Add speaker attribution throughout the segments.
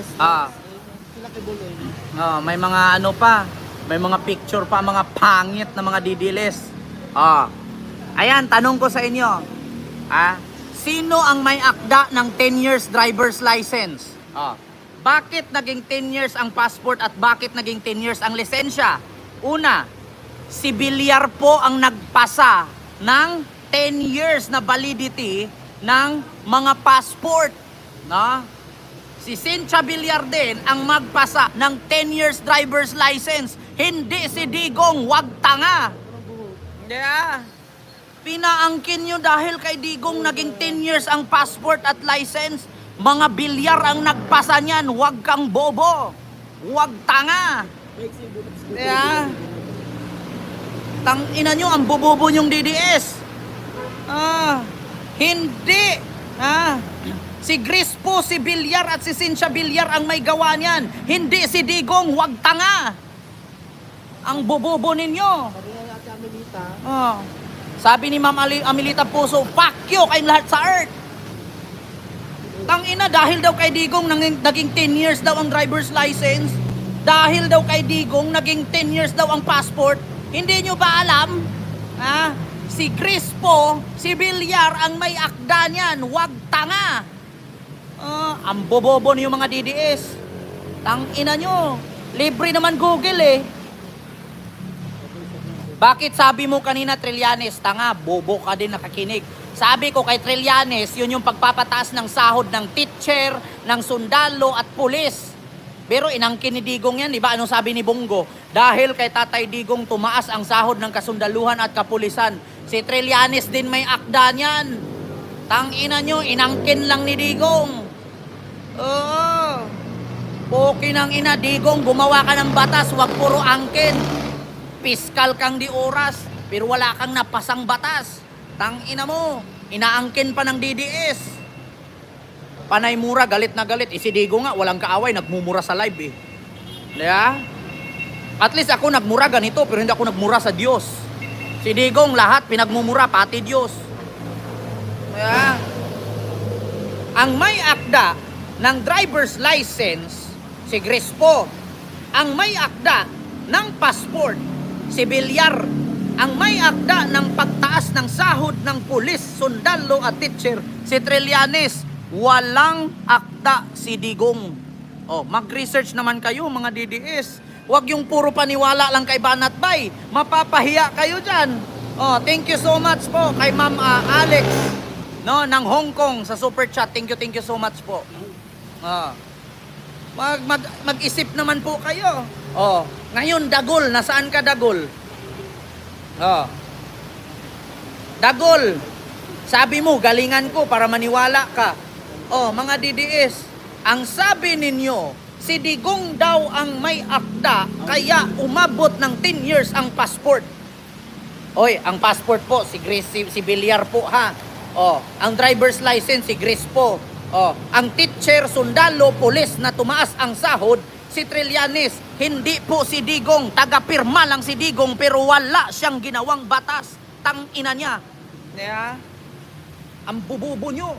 Speaker 1: Sila kay Buloy.
Speaker 2: May mga ano pa, may mga picture pa, mga pangit na mga didiles. Ayan, tanong ko sa inyo. Sino ang may akda ng 10 years driver's license? Bakit naging 10 years ang passport at bakit naging 10 years ang lisensya? Una, si Villar po ang nagpasa ng 10 years na validity ng mga passport. No? Si Cynthia Villar din ang magpasa ng 10 years driver's license. Hindi si Digong, wag tanga. Yeah. Pinaangkin nyo dahil kay Digong naging 10 years ang passport at license. Mga Villar ang nagpasa niyan, wag kang bobo. Wag tanga. Yeah. Tangina nyo, ang bobobo nyong DDS. Hindi. Si Grispo, si Villar at si Cynthia Villar ang may gawa niyan. Hindi si Digong, wag tanga. Ang bobobo ninyo. Sabi ni Ma'am Amelita Puso, fuck you kayong lahat sa earth. Tangina, dahil daw kay Digong naging 10 years daw ang driver's license. Dahil daw kay Digong naging 10 years daw ang passport. Hindi nyo ba alam? Si Crispo, si Villar ang may akda niyan. Wag tanga. Ang bobobo niyo mga DDS. Tangina nyo. Libre naman Google eh. Bakit sabi mo kanina Trillanes? Tanga, bobo ka din nakakinig. Sabi ko kay Trillanes, yun yung pagpapataas ng sahod ng teacher, ng sundalo at pulis. Pero inangkin ni Digong yan, di ba? Anong sabi ni Bongo? Dahil kay Tatay Digong tumaas ang sahod ng kasundaluhan at kapulisan. Si Trillanes din may akda niyan. Tangina nyo, inangkin lang ni Digong. Poki ng ina, Digong, gumawa ka ng batas, wag puro angkin. Piskal kang di oras, pero wala kang napasang batas. Tangina mo, inaangkin pa ng DDS. Panay mura, galit na galit. Si Digong nga, walang kaaway, nagmumura sa live eh. Yeah? At least ako nagmura ganito, pero hindi ako nagmura sa Diyos. Si Digong, lahat pinagmumura, pati Diyos. Yeah? Ang may akda ng driver's license, si Grispo. Ang may akda ng passport, si Villar. Ang may akda ng pagtaas ng sahod ng pulis, sundalo at teacher, si Trillanes. Walang akda si Digong. Mag-research naman kayo mga DDS. Huwag yung puro paniwala lang kay Banat Bay. Mapapahiya kayo dyan. Thank you so much po kay Ma'am Alex ng Hong Kong sa super chat. Thank you so much po. Mag-isip naman po kayo. Ngayon Dagol, nasaan ka Dagol? Dagol, sabi mo galingan ko para maniwala ka. Mga DDS, ang sabi ninyo, si Digong daw ang may akda kaya umabot ng 10 years ang passport. Ang passport po si Villar po ha. Ang driver's license si Grispo. Ang teacher, sundalo, pulis na tumaas ang sahod, si Trillanes. Hindi po si Digong, taga-pirma lang si Digong pero wala siyang ginawang batas. Tangina niya. Yeah. Ang bububo nyo.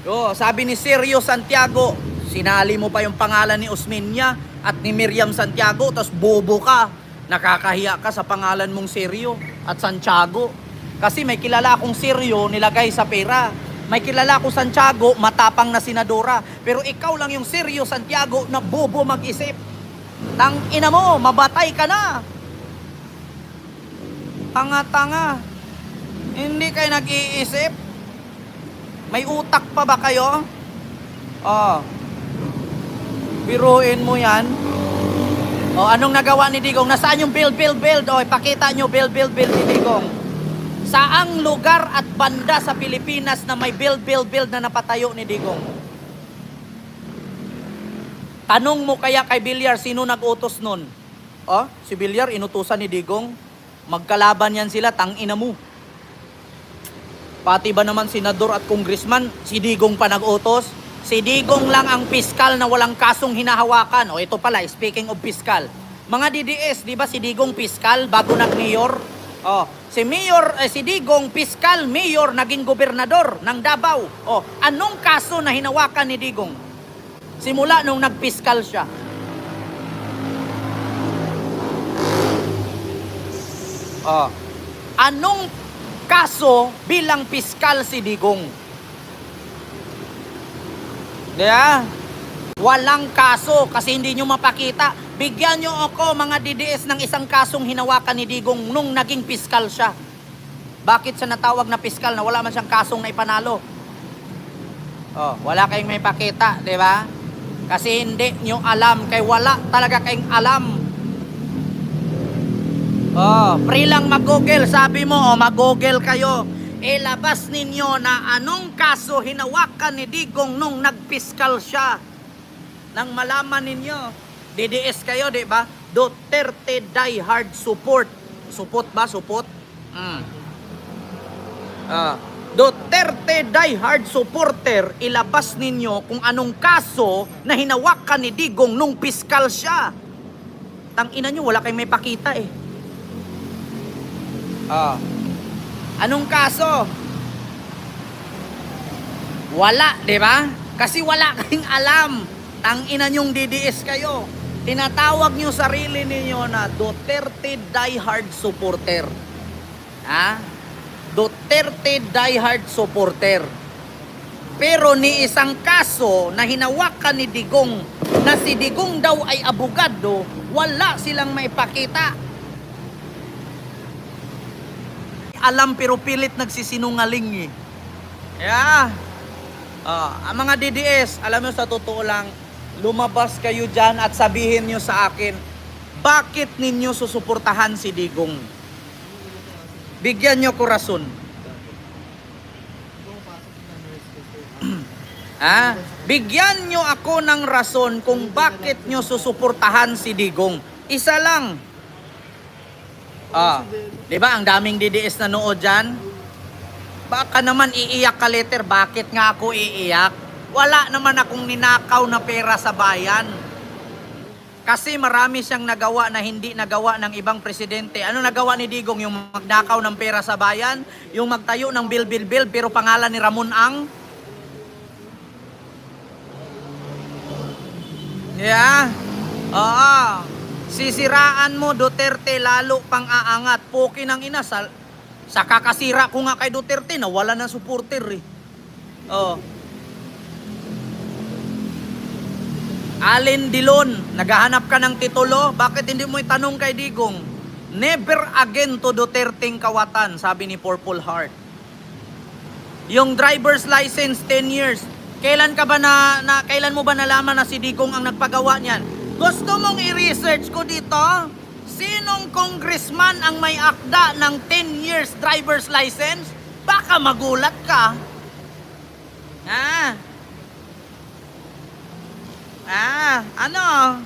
Speaker 2: Sabi ni Sergio Santiago, sinali mo pa yung pangalan ni Osmeña at ni Miriam Santiago, tapos bobo ka. Nakakahiya ka sa pangalan mong Sergio at Santiago. Kasi may kilala akong Sergio nilagay sa pera. May kilala akong Santiago, matapang na senadora. Pero ikaw lang yung Sergio Santiago na bobo mag-isip. Tangina mo, mabatay ka na. Tanga-tanga. Hindi kayo nag-iisip. May utak pa ba kayo? Biruin mo yan. Anong nagawa ni Digong? Nasaan yung build? Pakita nyo build ni Digong. Saang lugar at banda sa Pilipinas na may build na napatayo ni Digong? Tanong mo kaya kay Villar, sino nag-utos nun? Si Villar, inutusan ni Digong. Magkalaban yan sila, tangina mo. Pati ba naman senador at congressman, si Digong pa nag-utos? Si Digong lang ang piskal na walang kasong hinahawakan. Ito pala, speaking of piskal. Mga DDS, di ba si Digong piskal bago nag-mayor? Oh, si Digong, piskal, mayor, naging gobernador ng Davao. Oh, anong kaso na hinawakan ni Digong? Simula nung nagpiskal siya. Oh, anong kaso bilang piskal si Digong? Yeah. Walang kaso kasi hindi nyo mapakita. Bigyan nyo ako mga DDS ng isang kasong hinawakan ni Digong nung naging piskal siya. Bakit siya natawag na piskal na wala man siyang kasong na ipanalo? Oh, wala kayong may pakita, di ba? Kasi hindi nyo alam, kay wala talaga kayong alam. Oh, free lang mag-google, sabi mo, mag-google kayo. Ilabas ninyo na anong kaso hinawakan ni Digong nung nagpiskal siya. Nang malaman ninyo, DDS kayo, di ba? Duterte die hard support. Support ba? Support? Duterte die hard supporter, ilabas ninyo kung anong kaso na hinawakan ni Digong nung piskal siya. Tangina nyo, wala kayong may pakita eh. Anong kaso? Wala, di ba? Kasi wala kayong alam. Tangina nyong DDS kayo. Tinatawag nyo sarili ninyo na Duterte die hard supporter. Ha? Duterte die hard supporter. Pero ni isang kaso na hinawakan ni Digong na si Digong daw ay abogado, wala silang maipakita. Alam pero pilit nagsisinungaling eh. Yeah. Ang mga DDS, alam mo sa totoo lang, lumabas kayo dyan at sabihin nyo sa akin, bakit ninyo susuportahan si Digong? Bigyan nyo ko rason. Bigyan nyo ako ng rason kung bakit nyo susuportahan si Digong. Isa lang. Diba ang daming DDS na nood dyan? Baka naman iiyak ka later, bakit nga ako iiyak? Wala naman akong ninakaw na pera sa bayan. Kasi marami siyang nagawa na hindi nagawa ng ibang presidente. Ano nagawa ni Digong? Yung magnakaw ng pera sa bayan? Yung magtayo ng bill pero pangalan ni Ramon Ang? Yeah. Sisiraan mo Duterte, lalo pang aangat. Poki ng ina, sa kakasira ko nga kay Duterte, nawala ng supporter eh. Allen Dilon, naghahanap ka ng titulo, bakit hindi mo itanong kay Digong? Never again to Duterteng kawatan, sabi ni Purple Heart. Yung driver's license, 10 years. Kailan kailan mo ba nalaman na si Digong ang nagpagawa niyan? Gusto mong i-research ko dito? Sinong congressman ang may akda ng 10 years driver's license? Baka magulat ka. Ano?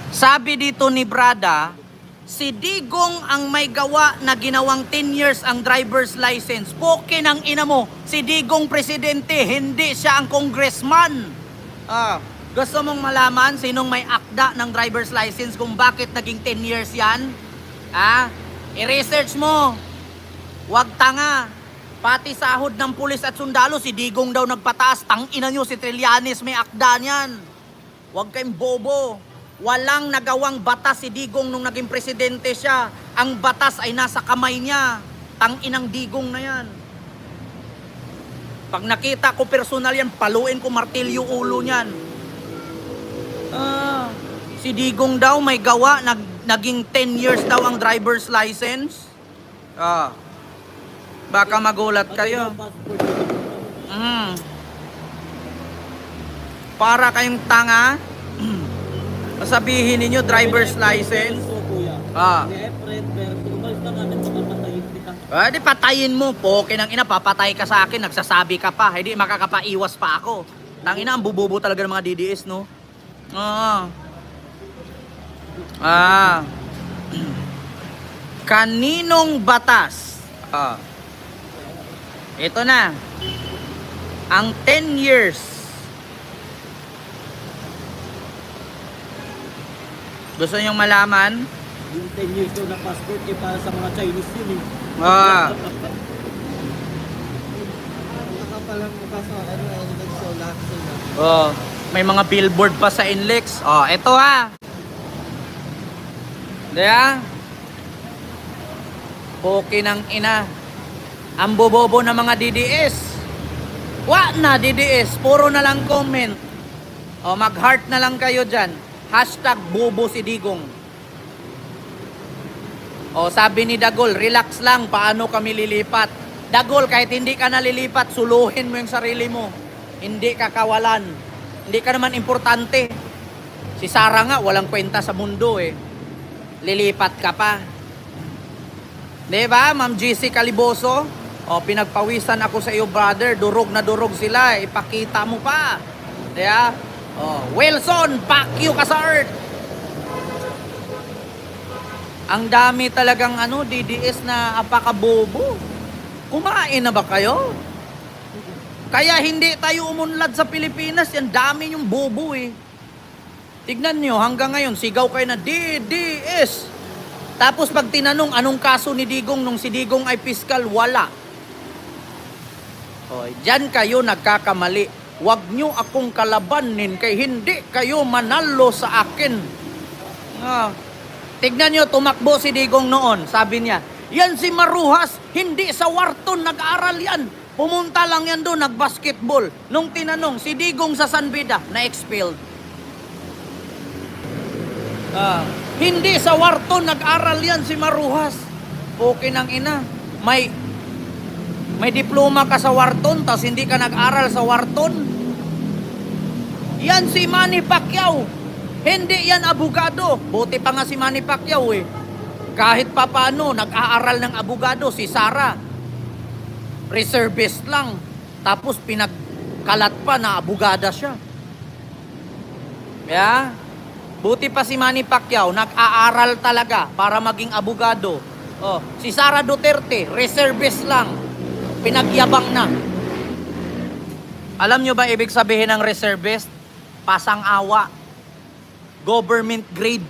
Speaker 2: Sabi dito ni Brada, si Digong ang may gawa na ginawang 10 years ang driver's license. Poke ng ina mo, si Digong presidente, hindi siya ang congressman. Gusto mong malaman sinong may akda ng driver's license kung bakit naging 10 years yan? I-research mo. Huwag tanga. Pati sahod ng pulis at sundalo, si Digong daw nagpataas. Tangina nyo, si Trillanes may akda niyan. Huwag kayong bobo. Walang nagawang batas si Digong nung naging presidente siya. Ang batas ay nasa kamay niya. Tanginang Digong na yan. Pag nakita ko personal yan, paluin ko martilyo ulo niyan. Si Digong daw may gawa, naging 10 years daw ang driver's license. Baka magulat kayo. Para kayong tanga. Sabihin ninyo driver's license. Di patayin mo. Poke ng ina, papatay ka sa akin, nagsasabi ka pa. Hindi makakapaiwas pa ako. Tangina, ang bububo talaga ng mga DDS, no? Kaninong batas? Ito na. Ang 10 years. Gusto niyong malaman?
Speaker 1: Yung 10 years daw na passport, eh, para sa mga Chinese yun eh.
Speaker 3: Nakapalang mukha sa ano, NLEX so lahat sila.
Speaker 2: May mga billboard pa sa NLEX. Eto ha. Diya? Poki ng ina. Ang bobobo ng mga DDS. Na DDS. Puro na lang comment. Mag-heart na lang kayo dyan. Hashtag bobo si Digong. Sabi ni Dagol, relax lang, paano kami lilipat? Dagol, kahit hindi ka nalilipat, suluhin mo yung sarili mo. Hindi ka kawalan. Hindi ka naman importante. Si Sara nga, walang kwenta sa mundo eh. Lilipat ka pa. Diba, Ma'am GC Caliboso? Pinagpawisan ako sa iyo, brother. Durog na durog sila. Ipakita mo pa. Diba? Wilson, fuck you ka sa earth. Ang dami talagang DDS na apakabobo. Kumain na ba kayo? Kaya hindi tayo umunlad sa Pilipinas. Yan dami yung bobo eh. Tignan nyo, hanggang ngayon, sigaw kayo na DDS. Tapos pag tinanong anong kaso ni Digong nung si Digong ay piskal, wala. Diyan kayo nagkakamali. Huwag nyo akong kalabanin kay hindi kayo manalo sa akin. Tignan nyo, tumakbo si Digong noon. Sabi niya, yan si Maruhas, hindi sa Wharton nag-aaral yan. Pumunta lang yan doon, nag-basketball. Nung tinanong, si Digong sa San Beda, na-expelled. Hindi sa Wharton nag-aral yan si Maruhas. Okay ng ina. May diploma ka sa Wharton, tapos hindi ka nag-aral sa Wharton. Yan si Manny Pacquiao. Hindi yan abogado. Buti pa nga si Manny Pacquiao eh. Kahit pa paano, nag-aaral ng abogado si Sara. Reservist lang. Tapos pinagkalat pa na abogada siya. Yeah? Buti pa si Manny Pacquiao, nag-aaral talaga para maging abogado. Si Sara Duterte, reservist lang. Pinagyabang na. Alam nyo ba ibig sabihin ng reservist? Pasang awa. Government grade.